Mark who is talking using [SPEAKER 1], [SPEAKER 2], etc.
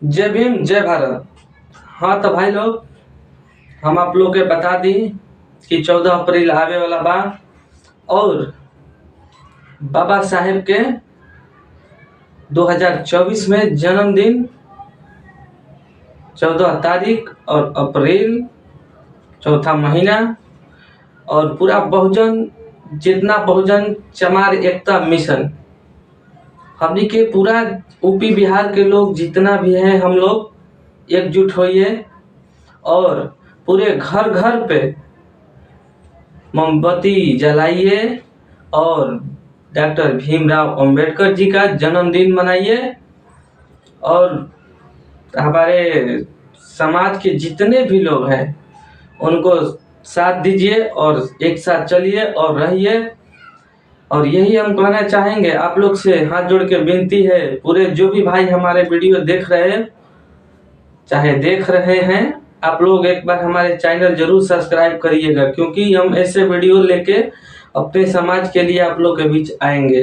[SPEAKER 1] जय भीम जय भारत। हाँ तो भाई लोग, हम आप लोग के बता दी कि 14 अप्रैल आवे वाला बा और बाबा साहेब के 2024 में जन्मदिन 14 तारीख और अप्रैल चौथा महीना। और पूरा बहुजन जितना बहुजन चमार एकता मिशन हमनी के पूरा यूपी बिहार के लोग जितना भी हैं, हम लोग एकजुट होइए और पूरे घर घर पे मोमबत्ती जलाइए और डॉक्टर भीमराव अंबेडकर जी का जन्मदिन मनाइए। और हमारे समाज के जितने भी लोग हैं उनको साथ दीजिए और एक साथ चलिए और रहिए। और यही हम कहना चाहेंगे, आप लोग से हाथ जोड़ के विनती है, पूरे जो भी भाई हमारे वीडियो देख रहे हैं चाहे देख रहे हैं, आप लोग एक बार हमारे चैनल जरूर सब्सक्राइब करिएगा, क्योंकि हम ऐसे वीडियो लेके अपने समाज के लिए आप लोग के बीच आएंगे।